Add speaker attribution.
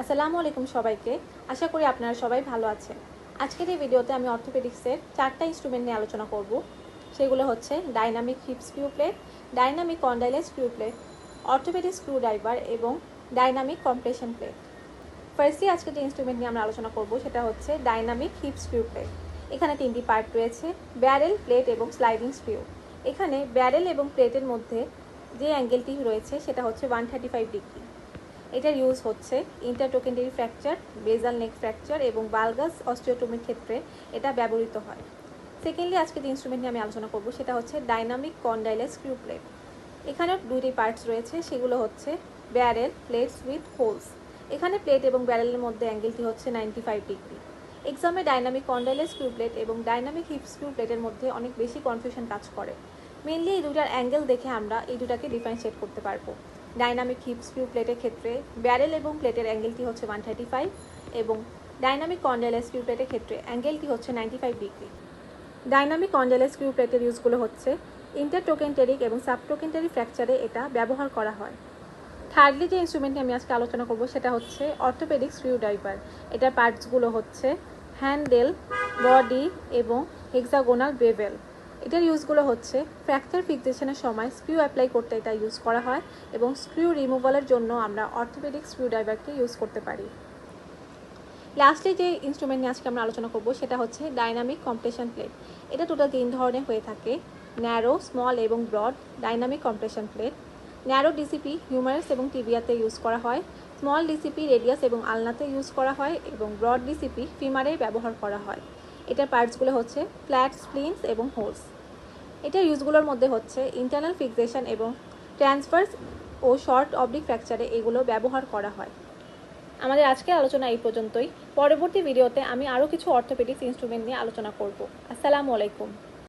Speaker 1: আসসালামু আলাইকুম সবাইকে। আশা করি আপনারা সবাই ভালো আছেন। আজকের এই ভিডিওতে আমি অর্থোপেডিক্সের 4টা ইনস্ট্রুমেন্ট নিয়ে আলোচনা করব। সেগুলো হচ্ছে dynamic hip screw plate, dynamic কন্ডাইলের screw plate, orthopedic screw driver এবং ডাইনামিক কম্প্রেশন প্লেট। ফার্স্টলি আজকে যে ইনস্ট্রুমেন্ট নিয়ে আমরা আলোচনা করব সেটা হচ্ছে ডাইনামিক হিপ স্ক্রু প্লেট। এখানে 3টি পার্ট রয়েছে, ব্যারেল, প্লেট এবং স্লাইডিং স্ক্রু। এখানে ব্যারেল এবং প্লেটের মধ্যে যে অ্যাঙ্গেলটি রয়েছে সেটা হচ্ছে 135 ডিগ্রি। এটার ইউজ হচ্ছে ইন্টারটোকেন্ডারি ফ্র্যাকচার, বেজাল নেক ফ্র্যাকচার এবং বালগাস অস্টিওটমির ক্ষেত্রে এটা ব্যবহৃত হয়। সেকেন্ডলি আজকে যে ইনস্ট্রুমেন্ট নিয়ে আমি আলোচনা করব সেটা হচ্ছে ডাইনামিক কন্ডাইলার স্ক্রু প্লেট। এখানে 2টি পার্টস রয়েছে, সেগুলো হচ্ছে ব্যারেল, প্লেটস উইথ হোলস। এখানে প্লেট এবং ব্যারেলের মধ্যে অ্যাঙ্গেলটি হচ্ছে 95 ডিগ্রি। এক্সামে ডাইনামিক কন্ডাইলার স্ক্রু প্লেট এবং ডাইনামিক হিপ স্ক্রু প্লেটের মধ্যে অনেক বেশি কনফিউশন কাজ করে। মেনলি এই দুটার অ্যাঙ্গেল দেখে আমরা এই দুটাকে ডিফারেন্সিয়েট করতে পারবো। ডাইনামিক হিপ স্ক্রু প্লেটের ক্ষেত্রে ব্যারেল এবং প্লেটের অ্যাঙ্গেলটি হচ্ছে 135 এবং ডাইনামিক কন্ডাইলার স্ক্রু প্লেটের ক্ষেত্রে অ্যাঙ্গেলটি হচ্ছে 95 ডিগ্রি। ডাইনামিক কন্ডাইলার স্ক্রু প্লেটের ইউজগুলো হচ্ছে ইন্টারটোকেন্টারিক এবং সাবটোকেন্টারি ফ্র্যাকচারে এটা ব্যবহার করা হয়। থার্ডলি যে ইনস্ট্রুমেন্টটি আমি আজকে আলোচনা করব সেটা হচ্ছে অর্থোপেডিক স্ক্রু ড্রাইভার। এটার পার্টসগুলো হচ্ছে হ্যান্ডেল, বডি এবং হেক্সাগোনাল বেভেল। এটার ইউজগুলো হচ্ছে ফ্র্যাকচার ফিক্সেশনের সময় স্ক্রু অ্যাপ্লাই করতে এটা ইউজ করা হয় এবং স্ক্রু রিমুভালের জন্য আমরা অর্থোপেডিক স্ক্রু ড্রাইভারকে ইউজ করতে পারি। লাস্টলি যে ইনস্ট্রুমেন্ট নিয়ে আজকে আমরা আলোচনা করব সেটা হচ্ছে ডাইনামিক কম্প্রেশন প্লেট। এটা টোটাল 3 ধরনের হয়ে থাকে, ন্যারো, স্মল এবং broad dynamic compression plate. Narrow DCP humerus এবং টিবিয়াতে ইউজ করা হয়, স্মল ডিসিপি রেডিয়াস এবং আলনাতে ইউজ করা হয় এবং ব্রড ডিসিপি ফিমারে ব্যবহার করা হয়। এটার পার্টসগুলো হচ্ছে ফ্ল্যাট, স্প্লিন্স এবং হোলস। এটার ইউজগুলোর মধ্যে হচ্ছে ইন্টারনাল ফিক্সেশন এবং ট্রান্সফার্স ও শর্ট অবলিক ফ্র্যাকচারে এগুলো ব্যবহার করা হয়। আমাদের আজকের আলোচনা এই পর্যন্তই। পরবর্তী ভিডিওতে আমি আরও কিছু অর্থোপেডিক্স ইনস্ট্রুমেন্ট নিয়ে আলোচনা করব। আসসালামু আলাইকুম।